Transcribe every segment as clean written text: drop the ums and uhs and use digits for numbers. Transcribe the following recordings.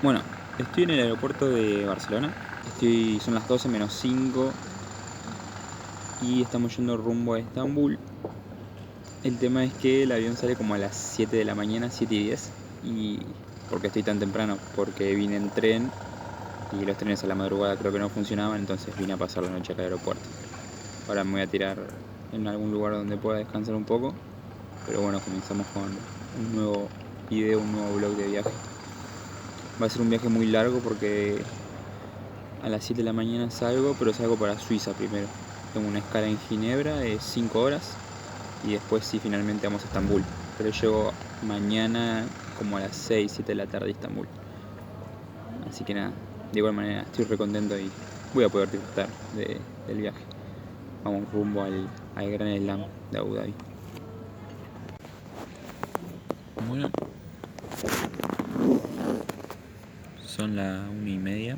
Bueno, estoy en el aeropuerto de Barcelona. Son las 12 menos 5 y estamos yendo rumbo a Estambul. El tema es que el avión sale como a las 7 de la mañana, 7:10. ¿Y por qué estoy tan temprano? Porque vine en tren y los trenes a la madrugada creo que no funcionaban, entonces vine a pasar la noche acá al aeropuerto. Ahora me voy a tirar en algún lugar donde pueda descansar un poco. Pero bueno, comenzamos con un nuevo video, un nuevo vlog de viaje. Va a ser un viaje muy largo porque a las 7 de la mañana salgo, pero salgo para Suiza primero. Tengo una escala en Ginebra de 5 horas y después sí finalmente vamos a Estambul. Pero llego mañana como a las 6, 7 de la tarde a Estambul. Así que nada, de igual manera estoy re contento y voy a poder disfrutar del viaje. Vamos rumbo al Gran Slam de Abu Dhabi. Bueno, son las 1:30,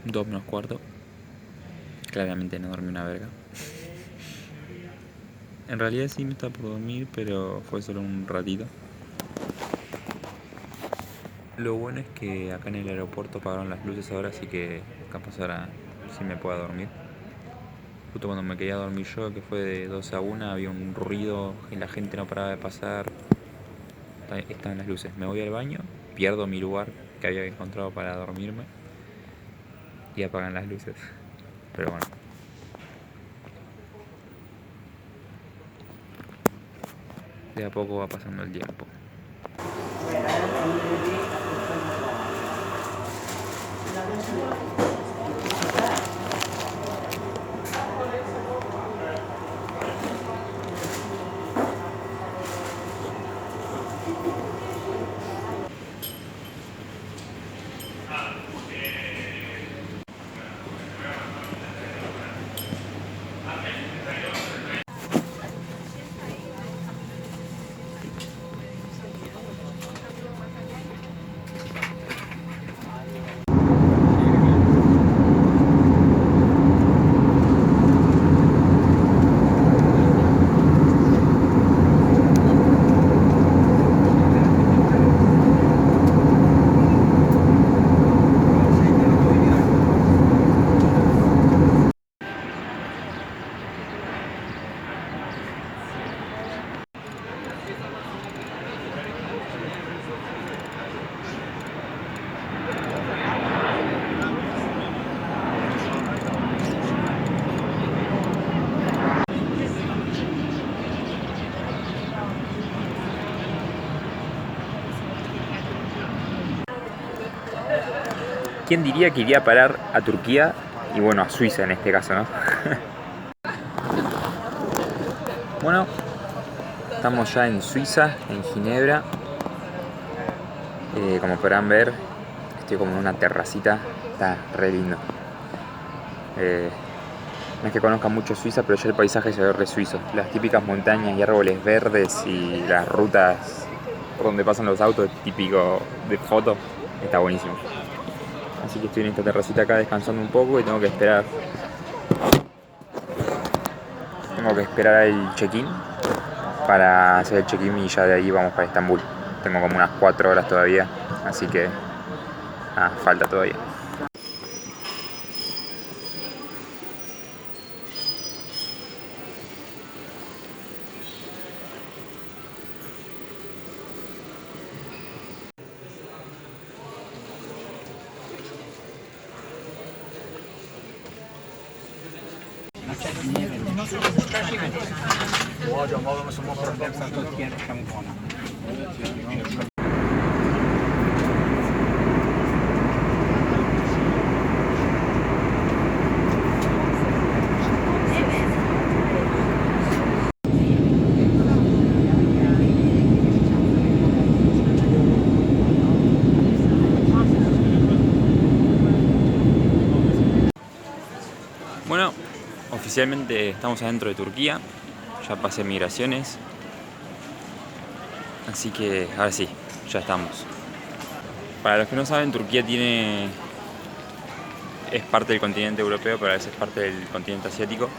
2 menos cuarto. Claramente no dormí una verga. En realidad sí me estaba por dormir, pero fue solo un ratito. Lo bueno es que acá en el aeropuerto apagaron las luces ahora, así que capaz ahora sí me pueda dormir. Justo cuando me quería dormir yo, que fue de 12 a 1, había un ruido y la gente no paraba de pasar. Están las luces. Me voy al baño, pierdo mi lugar que había encontrado para dormirme y apagan las luces. Pero bueno. De a poco va pasando el tiempo. ¿Quién diría que iría a parar a Turquía? Y bueno, a Suiza en este caso, ¿no? Bueno, estamos ya en Suiza, en Ginebra. Como podrán ver, estoy como en una terracita. Está re lindo. No es que conozca mucho Suiza, pero ya el paisaje se ve re suizo. Las típicas montañas y árboles verdes y las rutas por donde pasan los autos, típico de foto. Está buenísimo. Así que estoy en esta terracita acá descansando un poco y tengo que esperar el check-in para hacer el check-in y ya de ahí vamos para Estambul. Tengo como unas 4 horas todavía, así que falta todavía. Bueno, oficialmente estamos adentro de Turquía. Ya pasé migraciones. Así que ahora sí, ya estamos. Para los que no saben, Turquía es parte del continente europeo, pero a veces es parte del continente asiático.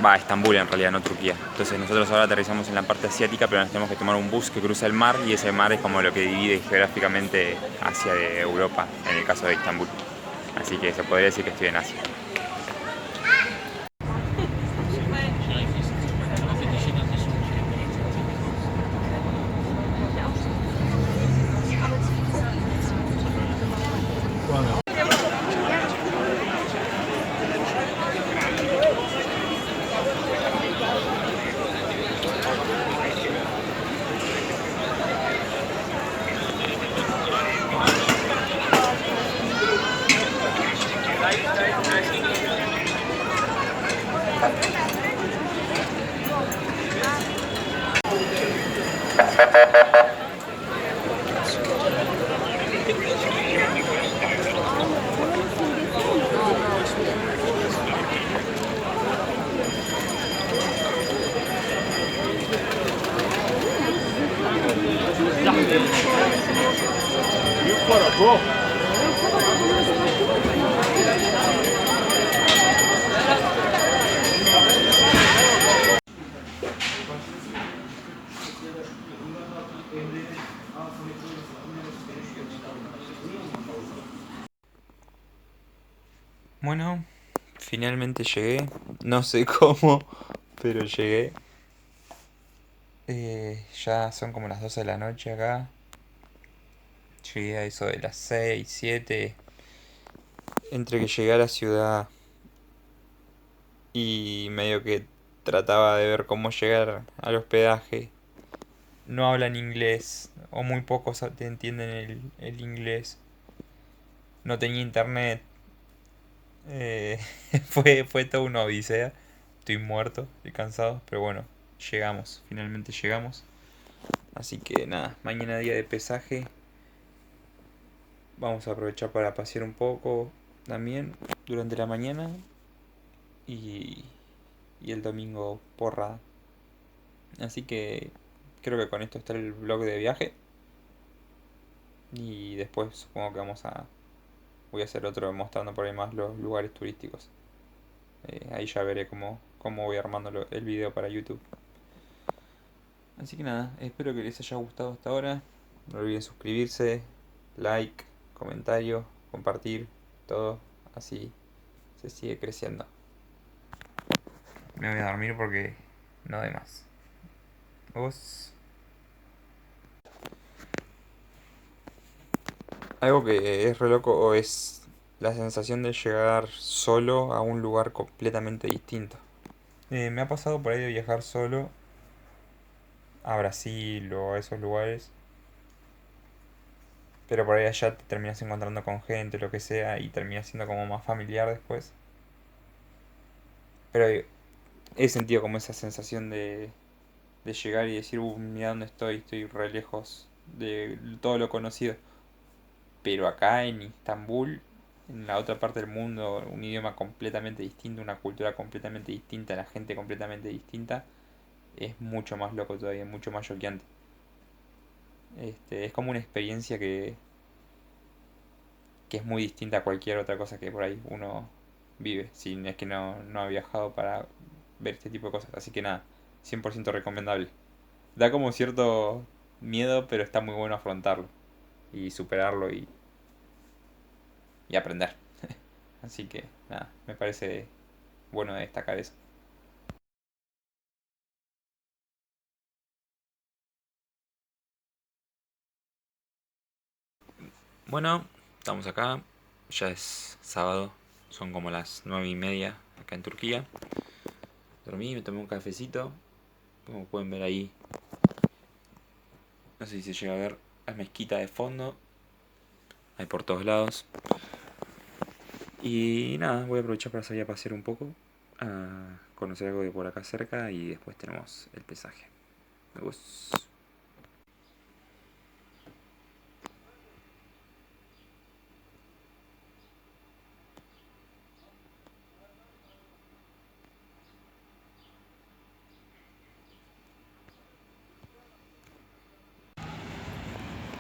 Va, Estambul en realidad, no Turquía. Entonces nosotros ahora aterrizamos en la parte asiática, pero nos tenemos que tomar un bus que cruza el mar y ese mar es como lo que divide geográficamente Asia de Europa, en el caso de Estambul. Así que se podría decir que estoy en Asia. Bueno, finalmente llegué. No sé cómo, pero llegué. Ya son como las 12 de la noche acá. Llegué a eso de las 6, 7. Entre que llegué a la ciudad y medio que trataba de ver cómo llegar al hospedaje. No hablan inglés, o muy pocos te entienden el inglés. No tenía internet. Eh, fue toda una odisea. Estoy muerto, estoy cansado, pero bueno, llegamos, finalmente llegamos. Así que nada, mañana día de pesaje. Vamos a aprovechar para pasear un poco también durante la mañana. Y, y el domingo porra. Así que creo que con esto está el vlog de viaje. Y después supongo que voy a hacer otro mostrando por ahí más los lugares turísticos. Ahí ya veré cómo voy armando el video para YouTube. Así que nada, espero que les haya gustado hasta ahora. No olviden suscribirse, like, comentario, compartir, todo. Así se sigue creciendo. Me voy a dormir porque no doy más. ¿Vos? Algo que es re loco o es la sensación de llegar solo a un lugar completamente distinto. Me ha pasado por ahí de viajar solo a Brasil o a esos lugares, pero por ahí allá te terminas encontrando con gente, lo que sea, y terminas siendo como más familiar después. Pero he sentido como esa sensación de llegar y decir, mira dónde estoy re lejos de todo lo conocido. Pero acá en Estambul, en la otra parte del mundo, un idioma completamente distinto, una cultura completamente distinta, la gente completamente distinta, es mucho más loco todavía, mucho más choqueante. Es como una experiencia que es muy distinta a cualquier otra cosa que por ahí uno vive, si es que no ha viajado para ver este tipo de cosas. Así que nada, 100% recomendable. Da como cierto miedo, pero está muy bueno afrontarlo y superarlo y aprender. Así que nada, me parece bueno destacar eso. Bueno, estamos acá, ya es sábado, son como las 9:30 acá en Turquía. Dormí, me tomé un cafecito, como pueden ver ahí, no sé si se llega a ver la mezquita de fondo, hay por todos lados. Y nada, voy a aprovechar para salir a pasear un poco, a conocer algo de por acá cerca y después tenemos el pesaje. Me gusta.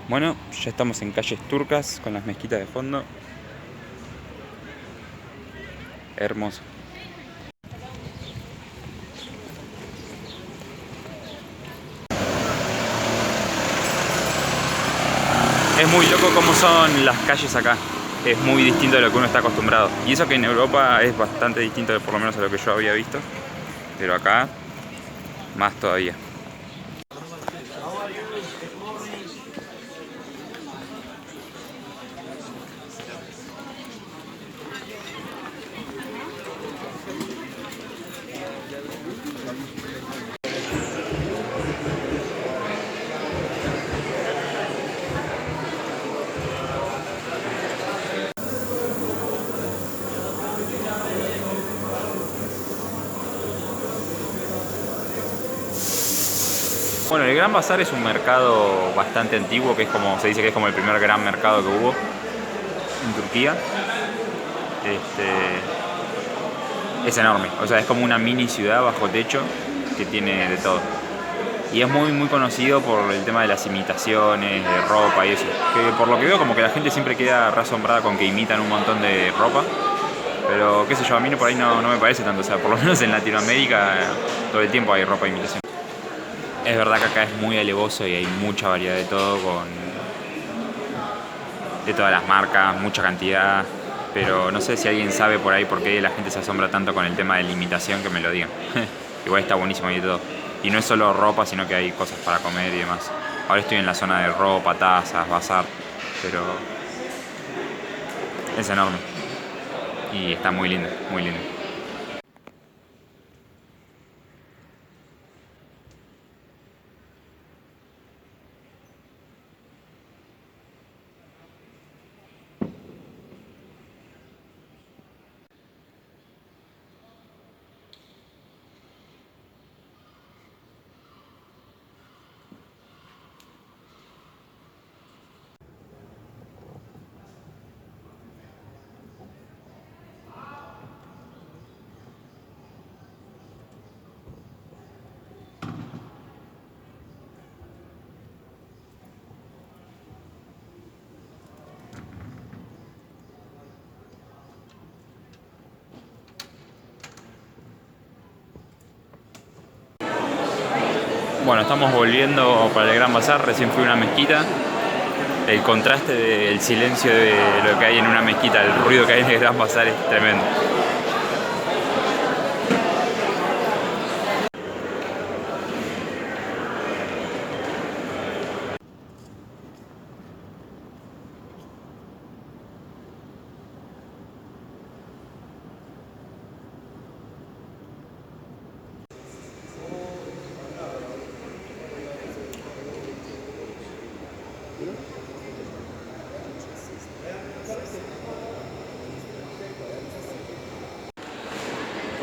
Bueno, ya estamos en calles turcas con las mezquitas de fondo. Hermoso. Es muy loco cómo son las calles acá. Es muy distinto de lo que uno está acostumbrado. Y eso que en Europa es bastante distinto, por lo menos a lo que yo había visto. Pero acá, más todavía. Bueno, el Gran Bazar es un mercado bastante antiguo, que es como, se dice que es como el primer gran mercado que hubo en Turquía. Es enorme, o sea, es como una mini ciudad bajo techo que tiene de todo. Y es muy conocido por el tema de las imitaciones, de ropa y eso. Que por lo que veo como que la gente siempre queda re asombrada con que imitan un montón de ropa. Pero qué sé yo, a mí por ahí no me parece tanto, o sea, por lo menos en Latinoamérica todo el tiempo hay ropa de imitación. Es verdad que acá es muy alevoso y hay mucha variedad de todo, de todas las marcas, mucha cantidad, pero no sé si alguien sabe por ahí por qué la gente se asombra tanto con el tema de la imitación, que me lo digan. Igual está buenísimo y todo. Y no es solo ropa, sino que hay cosas para comer y demás. Ahora estoy en la zona de ropa, tazas, bazar, pero es enorme y está muy lindo, muy lindo. Bueno, estamos volviendo para el Gran Bazar, recién fui a una mezquita. El contraste del silencio de lo que hay en una mezquita, el ruido que hay en el Gran Bazar es tremendo.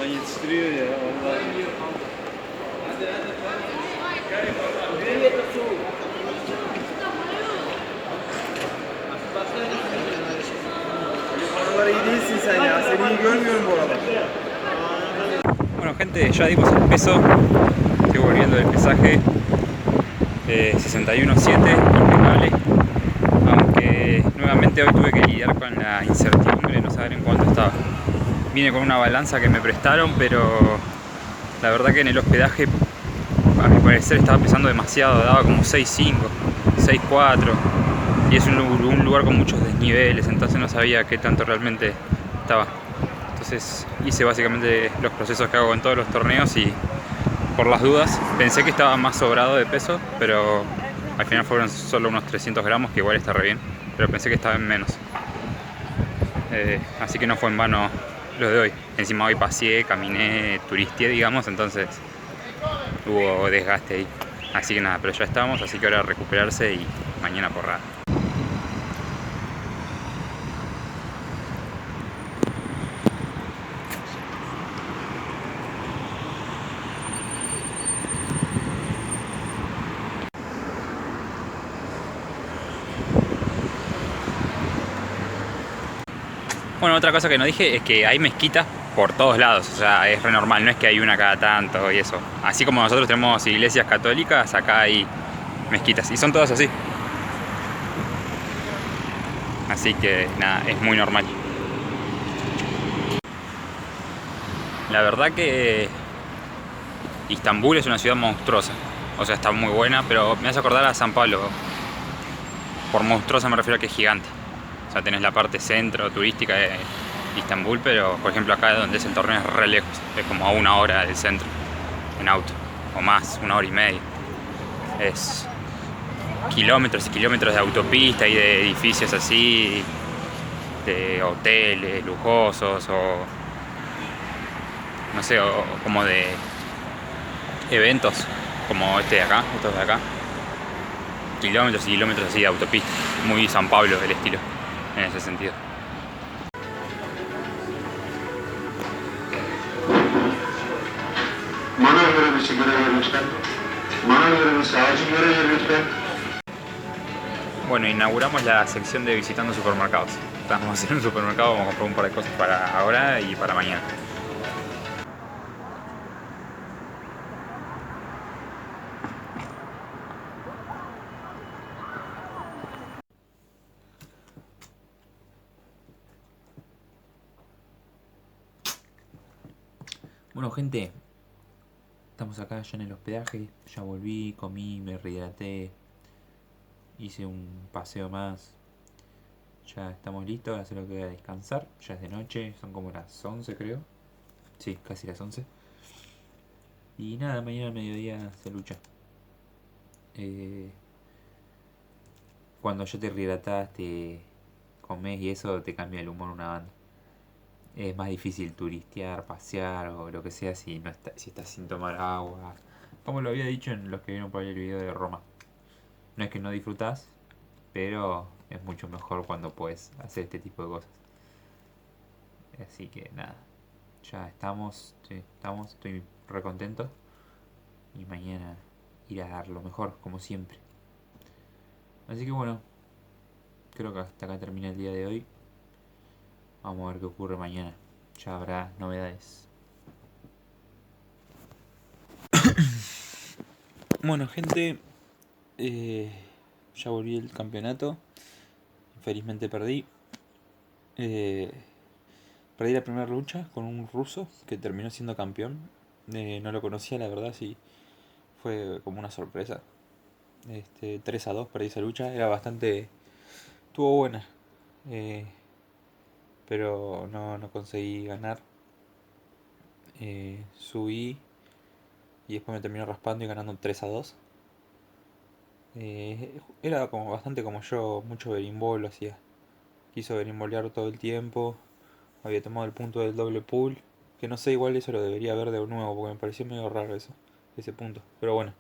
Yetiştiriyor ya vallahi. Oralara iyi değilsin sen ya. Seni iyi görmüyorum bu arada. Bueno gente, ya dimos el peso. Estoy volviendo del pesaje. 61.7, impecable. Aunque nuevamente hoy tuve que lidiar con la incertidumbre de no saber en cuánto estaba. Vine con una balanza que me prestaron, pero la verdad que en el hospedaje a mi parecer estaba pesando demasiado, daba como 6.5, 6.4 y es un lugar con muchos desniveles, entonces no sabía qué tanto realmente estaba. Entonces hice básicamente los procesos que hago con todos los torneos y por las dudas pensé que estaba más sobrado de peso, pero al final fueron solo unos 300 gramos, que igual está re bien, pero pensé que estaba en menos. Así que no fue en vano lo de hoy. Encima hoy paseé, caminé, turisteé, digamos, entonces hubo desgaste ahí. Así que nada, pero ya estamos, así que ahora a recuperarse y mañana porrada. Bueno, otra cosa que no dije es que hay mezquitas por todos lados, o sea, es re normal, no es que hay una cada tanto y eso. Así como nosotros tenemos iglesias católicas, acá hay mezquitas y son todas así. Así que nada, es muy normal. La verdad que Istambul es una ciudad monstruosa, o sea, está muy buena, pero me hace acordar a San Pablo. Por monstruosa me refiero a que es gigante. O sea, tenés la parte centro turística de Istambul, pero por ejemplo acá donde es el torneo es re lejos. Es como a 1 hora del centro, en auto. O más, 1 hora y media. Es kilómetros y kilómetros de autopista y de edificios así, de hoteles lujosos o no sé, o como de eventos como este de acá, estos de acá. Kilómetros y kilómetros así de autopista. Muy San Pablo el estilo, en ese sentido. Bueno, inauguramos la sección de visitando supermercados. Estamos en un supermercado, vamos a comprar un par de cosas para ahora y para mañana. Bueno, gente, estamos acá ya en el hospedaje. Ya volví, comí, me rehidraté, hice un paseo más. Ya estamos listos, ahora solo queda descansar. Ya es de noche, son como las 11 creo. Sí, casi las 11. Y nada, mañana al mediodía se lucha. Cuando ya te rehidratas, te comes y eso te cambia el humor una banda. Es más difícil turistear, pasear o lo que sea si no si estás sin tomar agua. Como lo había dicho en los que vieron por ahí el video de Roma. No es que no disfrutás, pero es mucho mejor cuando puedes hacer este tipo de cosas. Así que nada, ya estamos, sí, estoy re contento. Y mañana ir a dar lo mejor, como siempre. Así que bueno, creo que hasta acá termina el día de hoy. Vamos a ver qué ocurre mañana. Ya habrá novedades. Bueno, gente, ya volví el campeonato. Felizmente perdí. Eh, Perdí la primera lucha con un ruso que terminó siendo campeón. No lo conocía, la verdad, sí. Fue como una sorpresa. 3-2 perdí esa lucha. Era bastante... Estuvo buena. Eh, pero no conseguí ganar. Subí y después me terminó raspando y ganando 3-2. Era como bastante como yo, mucho berimbolo hacía. Quiso berimbolear todo el tiempo. Había tomado el punto del doble pull. Que no sé, igual eso lo debería ver de nuevo porque me pareció medio raro eso, ese punto. Pero bueno,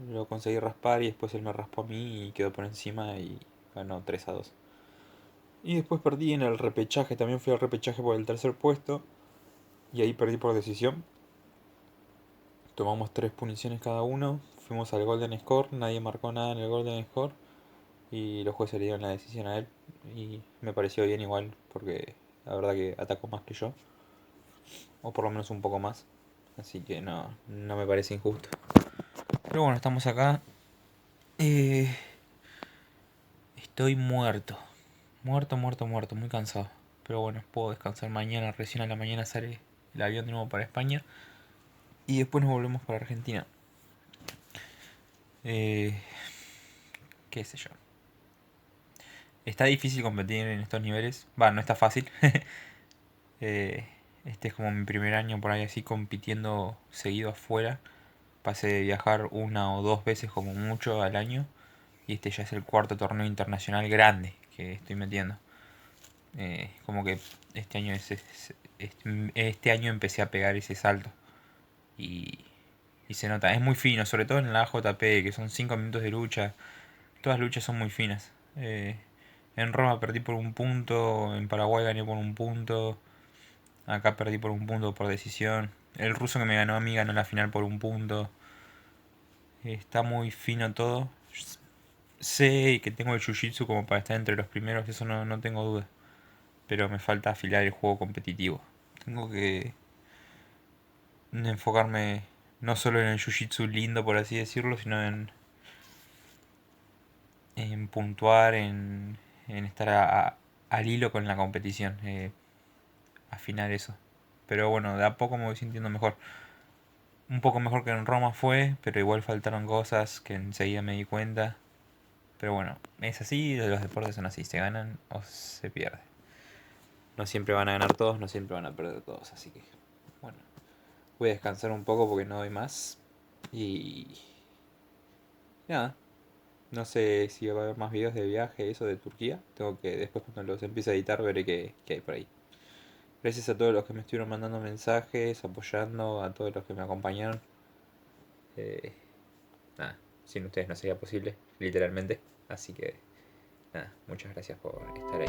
lo conseguí raspar y después él me raspó a mí y quedó por encima y ganó 3-2. Y después perdí en el repechaje, también fui al repechaje por el tercer puesto y ahí perdí por decisión. Tomamos 3 puniciones cada uno, fuimos al Golden Score, nadie marcó nada en el Golden Score y los jueces le dieron la decisión a él y me pareció bien igual porque la verdad que atacó más que yo, o por lo menos un poco más, así que no me parece injusto. Pero bueno, estamos acá. Estoy muerto, muerto, muy cansado. Pero bueno, puedo descansar mañana, recién a la mañana sale el avión de nuevo para España y después nos volvemos para Argentina. Qué sé yo. Está difícil competir en estos niveles. Va, no está fácil. Este es como mi primer año por ahí así compitiendo seguido afuera. Pasé de viajar 1 o 2 veces como mucho al año. Y este ya es el cuarto torneo internacional grande que estoy metiendo. Como que este año este año empecé a pegar ese salto. Y se nota, es muy fino, sobre todo en la AJP, que son 5 minutos de lucha. Todas las luchas son muy finas. En Roma perdí por un punto, en Paraguay gané por un punto, acá perdí por un punto por decisión. El ruso que me ganó a mí ganó la final por un punto. Está muy fino todo. Sé que tengo el jiu-jitsu como para estar entre los primeros, eso no tengo duda. Pero me falta afilar el juego competitivo. Tengo que enfocarme no solo en el jiu-jitsu lindo, por así decirlo, sino en puntuar, en estar al hilo con la competición, afinar eso. Pero bueno, de a poco me voy sintiendo mejor. Un poco mejor que en Roma fue, pero igual faltaron cosas que enseguida me di cuenta. Pero bueno, es así, los deportes son así, se ganan o se pierden. No siempre van a ganar todos, no siempre van a perder todos, así que bueno, voy a descansar un poco porque no doy más. Y nada, no sé si va a haber más videos de viaje, eso de Turquía. Tengo que, después cuando los empiece a editar, veré qué hay por ahí. Gracias a todos los que me estuvieron mandando mensajes, apoyando, a todos los que me acompañaron. Eh, nada, sin ustedes no sería posible, literalmente. Así que nada, muchas gracias por estar ahí.